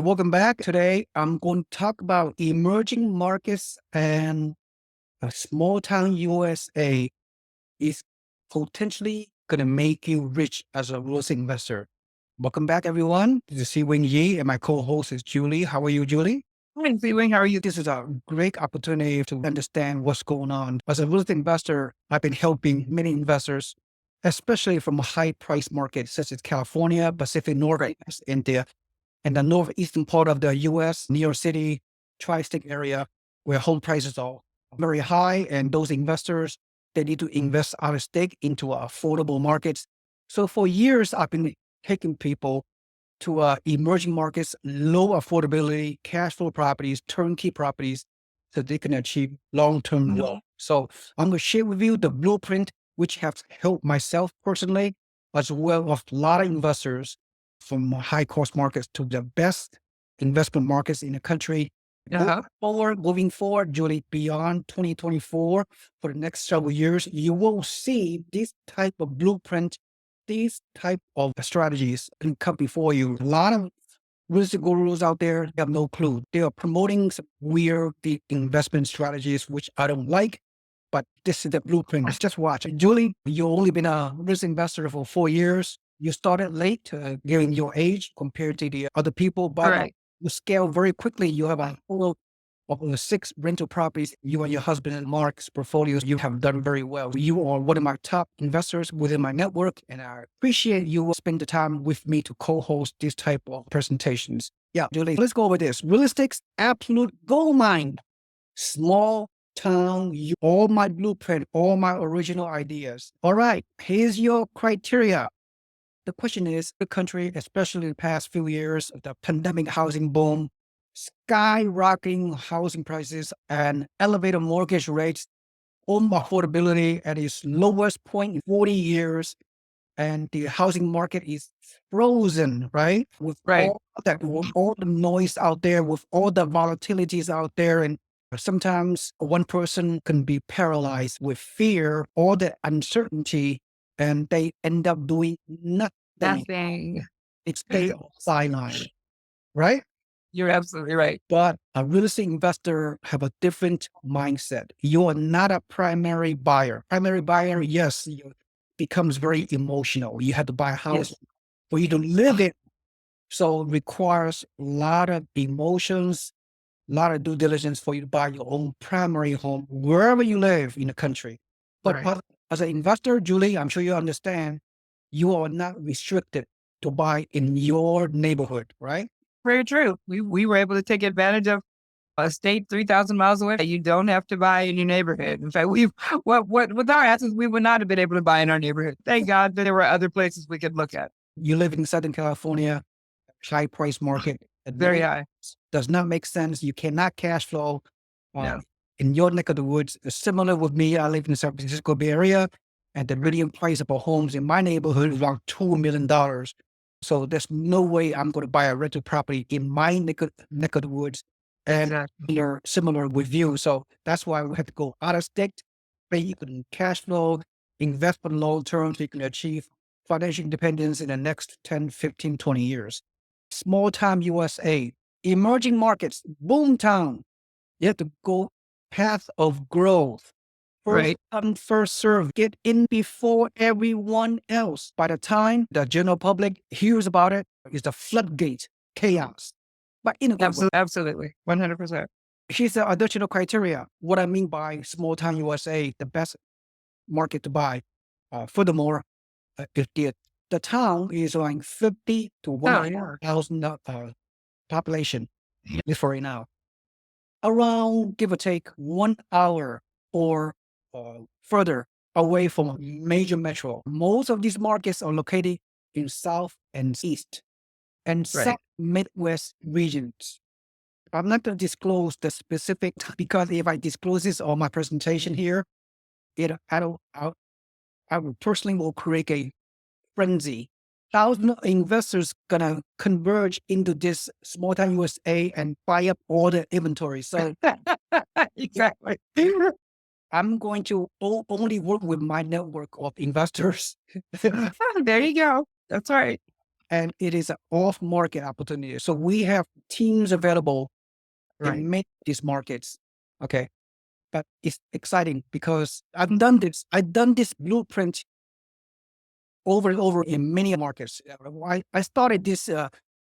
Welcome back. Today, I'm going to talk about emerging markets and a small town USA is potentially going to make you rich as a real estate investor. Welcome back, everyone. This is Si Wing Yi, and my co-host is Julie. How are you, Julie? Hi, Wing. How are you? This is a great opportunity to understand what's going on. As a real estate investor, I've been helping many investors, especially from high price markets such as California, Pacific Northwest, India, and the northeastern part of the U.S., New York City, tri-state area, where home prices are very high, and those investors, they need to invest out of state into affordable markets. So for years, I've been taking people to emerging markets, low affordability, cash flow properties, turnkey properties, so they can achieve long-term wealth. So I'm going to share with you the blueprint, which has helped myself personally, as well as a lot of investors from high cost markets to the best investment markets in the country. Moving forward, Julie, beyond 2024, for the next several years, you will see this type of blueprint, these type of strategies can come before you. A lot of real estate gurus out there, they have no clue. They are promoting some weird investment strategies, which I don't like, but this is the blueprint. Just watch. Julie, you've only been a real estate investor for 4 years. You started late, given your age compared to the other people, but you scale very quickly. You have a whole of the 6 rental properties, you and your husband and Mark's portfolios, you have done very well. You are one of my top investors within my network, and I appreciate you spend the time with me to co-host this type of presentations. Yeah, Julie, let's go over this. Real estate's absolute gold mine. Small town, all my blueprint, all my original ideas. All right, here's your criteria. The question is, the country, especially the past few years, the pandemic housing boom, skyrocketing housing prices, and elevated mortgage rates, home affordability at its lowest point in 40 years, and the housing market is frozen, right? With all that, with all the noise out there, with all the volatilities out there, and sometimes one person can be paralyzed with fear, all the uncertainty, and they end up doing nothing. Nothing. It's stay on the sideline, right? You're absolutely right. But a real estate investor have a different mindset. You are not a primary buyer. Primary buyer, yes, you becomes very emotional. You have to buy a house for you to live in. So it requires a lot of emotions, a lot of due diligence for you to buy your own primary home wherever you live in the country. But as an investor, Julie, I'm sure you understand, you are not restricted to buy in your neighborhood, right? Very true. We were able to take advantage of a state 3,000 miles away. You don't have to buy in your neighborhood. In fact, with our assets, we would not have been able to buy in our neighborhood. Thank God that there were other places we could look at. You live in Southern California, high price market. Very high. Does not make sense. You cannot cash flow No. in your neck of the woods. Similar with me, I live in the San Francisco Bay Area, and the median price of homes in my neighborhood is around $2 million. So there's no way I'm going to buy a rental property in my neck of the woods. And they're similar with you. So that's why we have to go out of state, where you can cash flow, invest for the long term, so you can achieve financial independence in the next 10, 15, 20 years. Small time USA, emerging markets, boom town. You have to go path of growth. First come, first serve. Get in before everyone else. By the time the general public hears about it, it's the floodgate chaos. But in a good way. Absolutely. 100%. Here's the additional criteria. What I mean by small town USA, the best market to buy. Furthermore, if the town is like 50 to 100,000 population, just for right now, around give or take 1 hour or further away from a major metro. Most of these markets are located in South and East and South Midwest regions. I'm not going to disclose the specific, because if I disclose this on my presentation here, I will personally will create a frenzy. Thousands of investors gonna converge into this small town USA and buy up all the inventory. So exactly. I'm going to only work with my network of investors. There you go. That's right. and it is an off market opportunity. So we have teams available Right. in many of these markets. Okay. But it's exciting because I've done this. I've done this blueprint over and over in many markets. I started this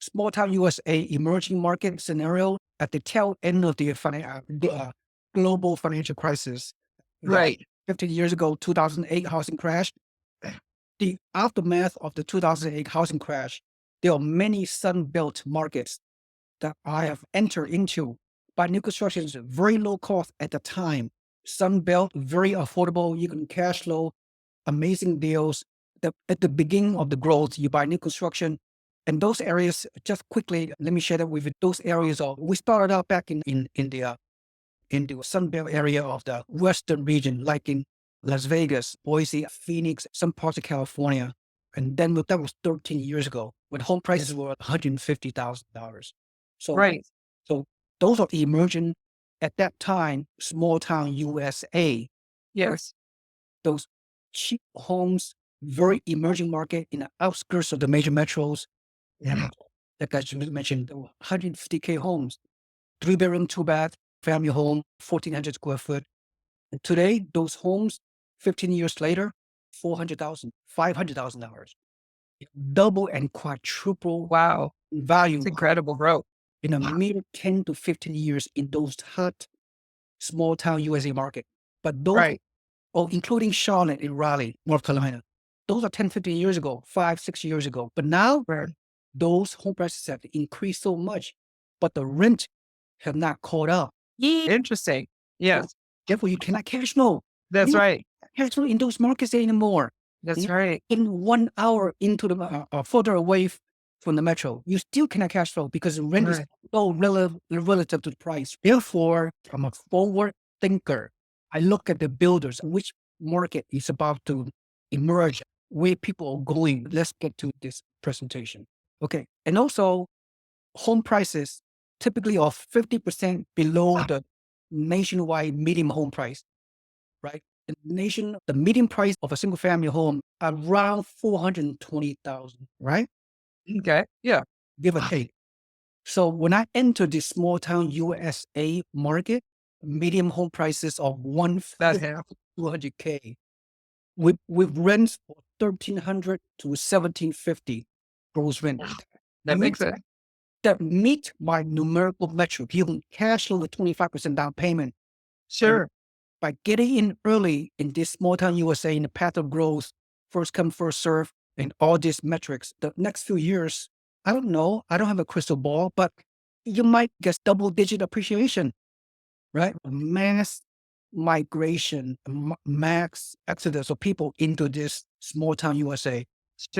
small town USA emerging market scenario at the tail end of the global financial crisis. The Right. 15 years ago, 2008 housing crash. The aftermath of the 2008 housing crash, there are many Sun-built markets that I have entered into. But new construction is very low cost at the time. Sun-built, very affordable. You can cash flow, amazing deals. At the beginning of the growth, you buy new construction. And those areas, just quickly, let me share that with you. Those areas are, we started out back in the Sunbelt area of the Western region, like in Las Vegas, Boise, Phoenix, some parts of California. And then that was 13 years ago when home prices were $150,000. So, Right. so those are emerging at that time, small town USA, Yes. those cheap homes, very emerging market in the outskirts of the major metros. And like I just mentioned, there were 150K homes, 3 bedroom, 2 bath, family home, 1,400 square foot. And today, those homes, 15 years later, 400,000, $500,000, double and quadruple Wow. in value It's incredible growth. in a mere 10 to 15 years in those hot small town USA market. But those, Right. including Charlotte and Raleigh, North Carolina, those are 10, 15 years ago, 5, 6 years ago. But now Right. those home prices have increased so much, but the rent have not caught up. Interesting. So Yes. therefore, you cannot cash flow. That's You right. can't cash flow in those markets anymore. That's You- right. In 1 hour into the further away from the metro, you still cannot cash flow because the rent is Right. so relative to the price. Therefore, I'm a forward thinker. I look at the builders, which market is about to emerge, where people are going. Let's get to this presentation. Okay. And also, home prices typically are 50% below the nationwide median home price, right? The median price of a single family home around 420,000, right? Okay. Yeah. Give or take. So when I enter the small town USA market, median home prices of That 150 half. 200K with rents of 1,300 to 1,750 gross rent. That makes sense. That meet my numerical metric. You can cash flow with 25% down payment. And Sure. by getting in early in this small town USA in the path of growth, first come, first serve, and all these metrics, the next few years, I don't know. I don't have a crystal ball, but you might get double digit appreciation, right? Mass migration, max exodus of people into this small town USA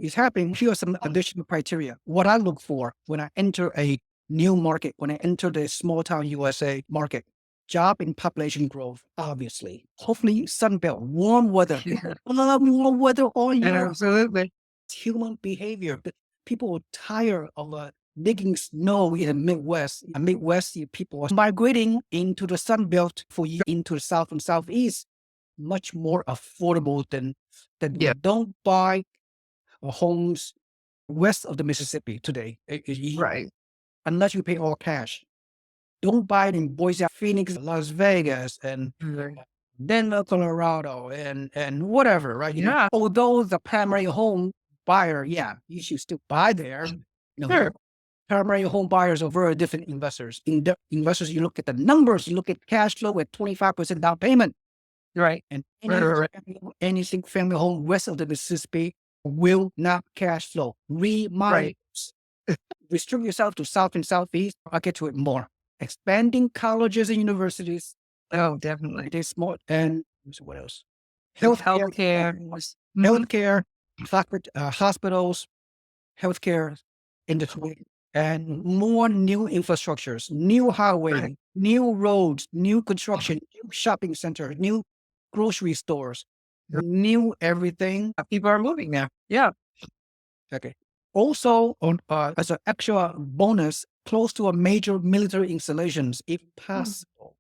is happening. Here are some additional criteria. What I look for when I enter a new market, when I enter the small town USA market, job and population growth, obviously. Hopefully, sunbelt, warm weather. Yeah. Warm weather all year. Absolutely. Human behavior. But people are tired of digging snow in the Midwest. In the Midwest, people are migrating into the sunbelt for years into the South and Southeast. Much more affordable than Yeah. don't buy homes west of the Mississippi today, Right. unless you pay all cash. Don't buy it in Boise, Phoenix, Las Vegas, and Right. Denver, Colorado, and whatever, right? Yeah. Although the primary home buyer, yeah, you should still buy there. Sure. Primary home buyers are very different investors. Investors, you look at the numbers, you look at cash flow at 25% down payment. Right. And Right. any single family home west of the Mississippi will not cash flow. Right. Restrict yourself to South and Southeast. I'll get to it more. Expanding colleges and universities. Oh, definitely. It is more. And what else? Healthcare, Healthcare. healthcare, hospitals, healthcare industry, and more new infrastructures, new highway, Right. new roads, new construction, new shopping centers, new grocery stores, new everything. People are moving now. Yeah. Okay. Also, as an extra bonus, close to a major military installations, if possible.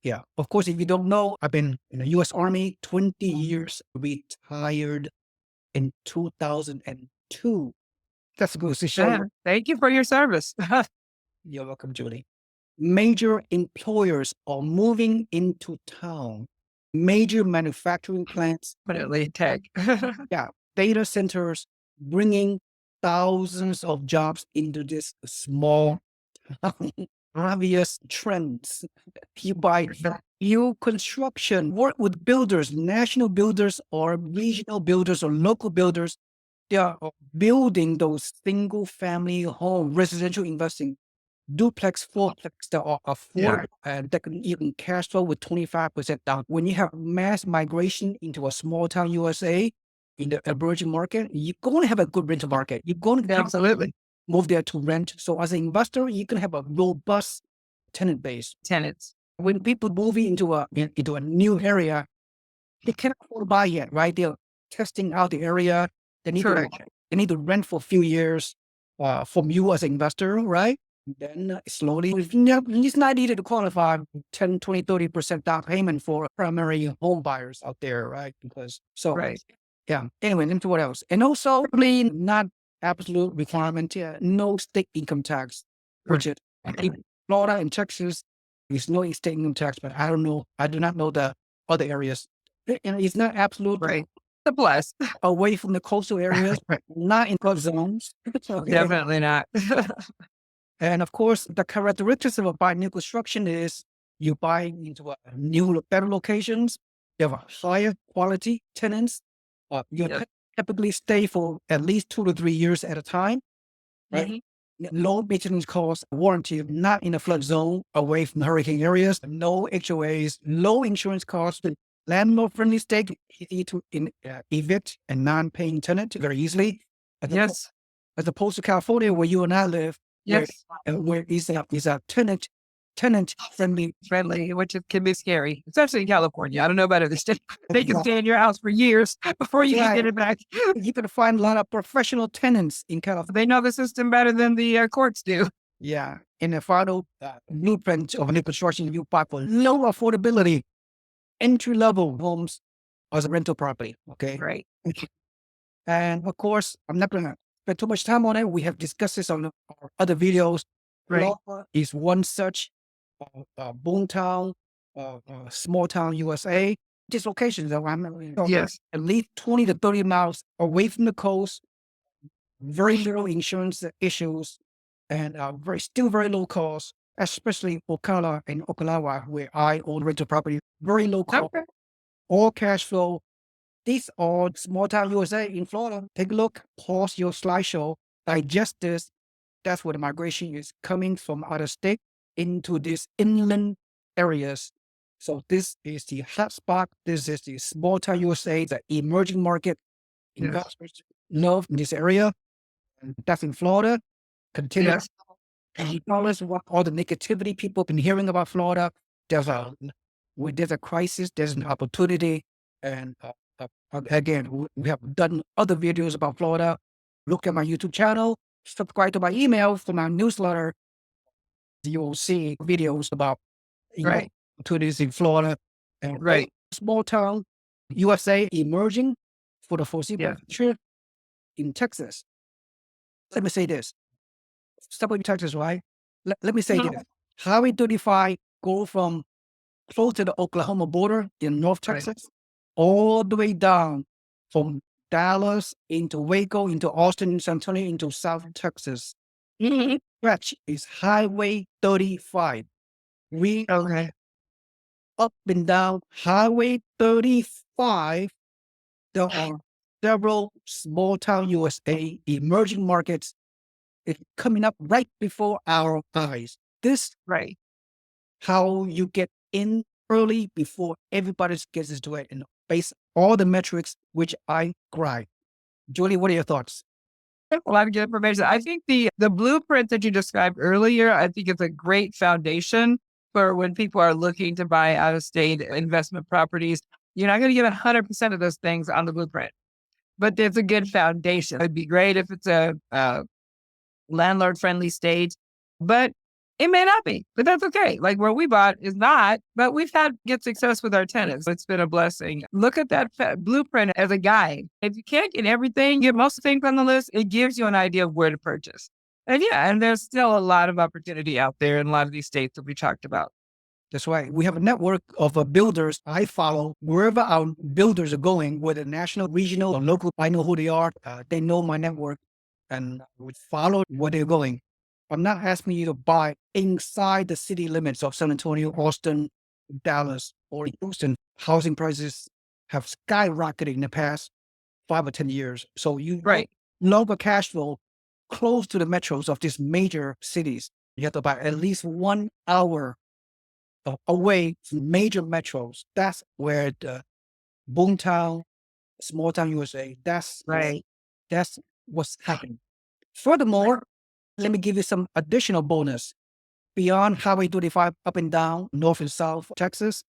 Yeah. Of course, if you don't know, I've been in the U.S. Army 20 years, retired in 2002. That's good to show. Thank you for your service. You're welcome, Julie. Major employers are moving into town. Major manufacturing plants, Definitely tech. yeah, data centers bringing thousands of jobs into this small town. Obvious trends. You buy new construction, work with builders, national builders or regional builders or local builders. They are building those single family home residential investing duplex, fourplex that are affordable and that can even cash flow with 25% down. When you have mass migration into a small town USA in the emerging market, you're going to have a good rental market. You're going to Absolutely. move there to rent. So as an investor, you can have a robust tenant base. Tenants. When people move into a new area, they cannot afford to buy yet, right? They're testing out the area. They need to Correct. they need to rent for a few years from you as an investor, right? Then slowly, it's not needed to qualify 10, 20, 30% down payment for primary home buyers out there, right? Because so, Right. yeah. Anyway, into what else? And also, probably not absolute requirement, no state income tax, which is in Florida and Texas, there's no state income tax, but I don't know. I do not know the other areas. And it's not absolute. Right. The plus. Away from the coastal areas, not in flood zones. Okay. Definitely not. And of course, the characteristics of a buy new construction is you buy into a new, better locations. You have a higher quality tenants. You typically stay for at least 2 to 3 years at a time, right? Low maintenance costs, warranty, not in a flood zone, away from hurricane areas, no HOAs, low insurance costs, landlord friendly state, easy to evict a non-paying tenant very easily. Yes. As opposed to California, where you and I live, Yes. where is a tenant friendly. Friendly, which can be scary, especially in California. I don't know about other states. They can stay in your house for years before you can get it back. You can find a lot of professional tenants in California. They know the system better than the courts do. Yeah. In the final blueprint of a new construction, you buy for low affordability, entry level homes as a rental property. Okay. Right. And of course, I'm not going to spend too much time on it. We have discussed this on our other videos. Right. Florida is one such boomtown, small town USA. These locations, Yes. at least 20 to 30 miles away from the coast, very little insurance issues, and still very low cost, especially Ocala and Okinawa, where I own rental property. Very low cost, Okay. all cash flow. These are small town USA in Florida. Take a look, pause your slideshow, digest this. That's where the migration is coming from out of state into these inland areas. So this is the hotspot. This is the small town USA, the emerging market. Investors love this area. And that's in Florida. Continue. Yes. Regardless of what all the negativity people have been hearing about Florida, there's a crisis, there's an opportunity. And again, we have done other videos about Florida. Look at my YouTube channel, subscribe to my email for my newsletter. You will see videos about opportunities in Florida and small town USA emerging for the foreseeable future in Texas. Let me say this. Stop in Texas, right? Let me say this. Highway 35 go from close to the Oklahoma border in North Texas, all the way down from Dallas into Waco, into Austin, San Antonio, into South Texas. Stretch is Highway 35. We up and down Highway 35. There are several small town USA emerging markets coming up right before our eyes. This how you get in early before everybody gets into it and base all the metrics which I grind. Julie, what are your thoughts? A lot of good information. I think the blueprint that you described earlier, I think it's a great foundation for when people are looking to buy out of state investment properties. You're not going to get 100% of those things on the blueprint, but there's a good foundation. It'd be great if it's a landlord friendly state, but It may not be, but that's okay. Like where we bought is not, but we've had good success with our tenants. It's been a blessing. Look at that blueprint as a guide. If you can't get everything, get most of the things on the list, it gives you an idea of where to purchase. And yeah, and there's still a lot of opportunity out there in a lot of these states that we talked about. That's right. We have a network of builders I follow wherever our builders are going, whether national, regional, or local. I know who they are. They know my network and I would follow where they're going. I'm not asking you to buy inside the city limits of San Antonio, Austin, Dallas, or Houston. Housing prices have skyrocketed in the past 5 or 10 years. So you Right. longer cash flow close to the metros of these major cities. You have to buy at least 1 hour away from major metros. That's where the boomtown, small town USA, Right. that's what's happening. Furthermore, let me give you some additional bonus. Beyond Highway 35 up and down, north and south Texas,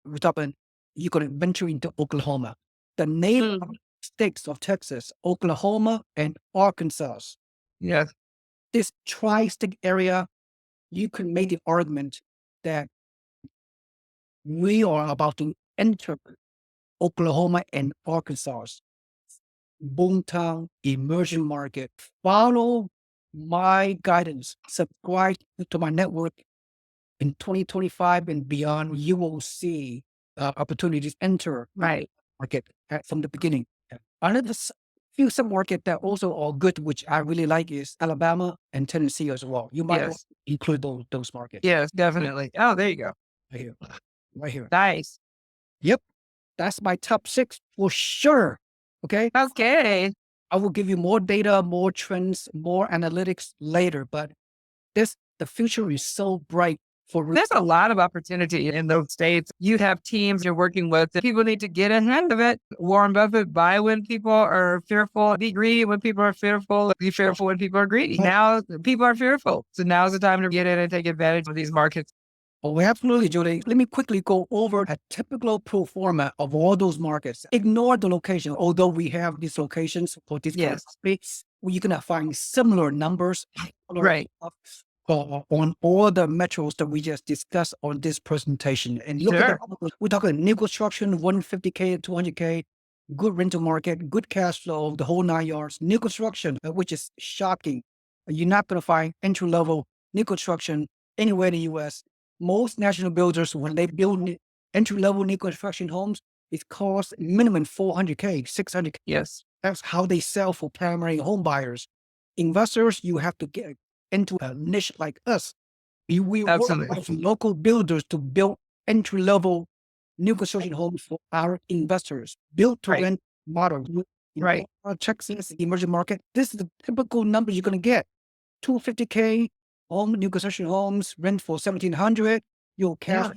we're talking you could venture into Oklahoma. The neighboring states of Texas, Oklahoma and Arkansas. Yes. This tri-state area, you can make the argument that we are about to enter Oklahoma and Arkansas, boomtown, emerging market. Follow my guidance. Subscribe to my network. In 2025 and beyond, you will see opportunities enter Right. market from the beginning. Another few submarket that also are good, which I really like, is Alabama and Tennessee as well. You might want Yes. to include those markets. Yes, definitely. Oh, there you go. Right here. Right here. Nice. Yep. That's my top 6 for sure. Okay. Okay. I will give you more data, more trends, more analytics later, but the future is so bright for There's a lot of opportunity in those states. You have teams you're working with. People need to get ahead of it. Warren Buffett, buy when people are fearful, be greedy when people are fearful, be fearful when people are greedy. Now people are fearful. So now's the time to get in and take advantage of these markets. Oh, absolutely, Julie. Let me quickly go over a typical pro forma of all those markets. Ignore the location, although we have these locations for these Yes. states, you're going to find similar numbers Right. on all the metros that we just discussed on this presentation. And look at we're talking new construction, 150K to 200K, good rental market, good cash flow, the whole 9 yards. New construction, which is shocking. You're not going to find entry level new construction anywhere in the US. Most national builders, when they build entry level new construction homes, it costs minimum 400K, 600K. Yes. That's how they sell for primary home buyers. Investors, you have to get into a niche like us. We work with local builders to build entry level new construction homes for our investors. Built to rent model. Right. Texas emerging market. This is the typical numbers you're going to get. 250K home, new construction homes, rent for 1,700. You'll cash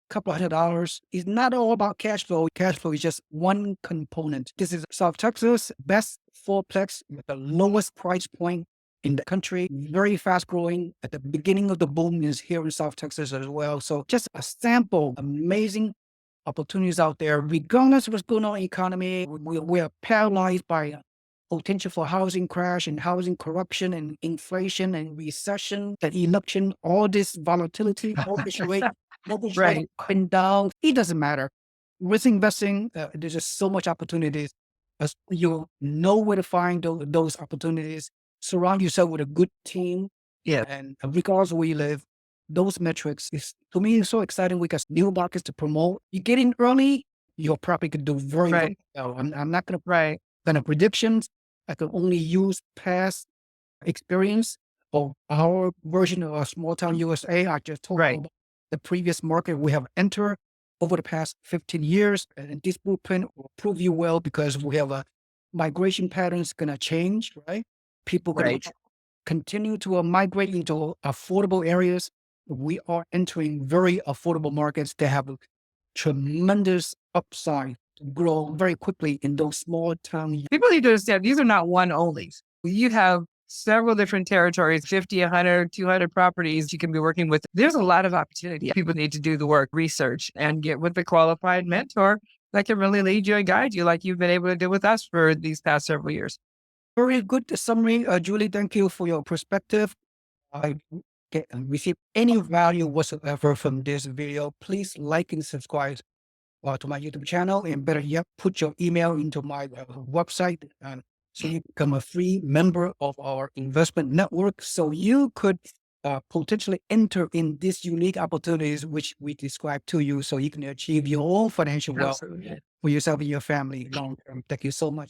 couple $100. It's not all about cash flow. Cash flow is just one component. This is South Texas, best fourplex with the lowest price point in the country. Very fast growing. At the beginning of the boom is here in South Texas as well. So just a sample, amazing opportunities out there. Regardless of what's going on in the economy, we are paralyzed by potential for housing crash and housing corruption and inflation and recession, the election, all this volatility, mortgage rate up and down. It doesn't matter. With investing, there's just so much opportunities. As you know where to find those opportunities. Surround yourself with a good team. Yeah. And regardless of where you live, those metrics is, to me, so exciting because new markets to promote. You get in early, your property could do very well. I'm not going to kind of predictions. I can only use past experience of our version of a small town USA. I just told you about the previous market we have entered over the past 15 years. And this blueprint will prove you well because we have a migration patterns going to change, right? People going to continue to migrate into affordable areas. We are entering very affordable markets that have tremendous upside to grow very quickly in those small towns. People need to understand these are not one onlys. You have several different territories, 50, 100, 200 properties you can be working with. There's a lot of opportunity. People need to do the work, research, and get with a qualified mentor that can really lead you and guide you like you've been able to do with us for these past several years. Very good summary, Julie. Thank you for your perspective. receive any value whatsoever from this video, please like and subscribe to my YouTube channel, and better yet, put your email into my website, and so you become a free member of our investment network, so you could potentially enter in these unique opportunities which we describe to you, so you can achieve your own financial wealth Absolutely. for yourself and your family long term. Thank you so much.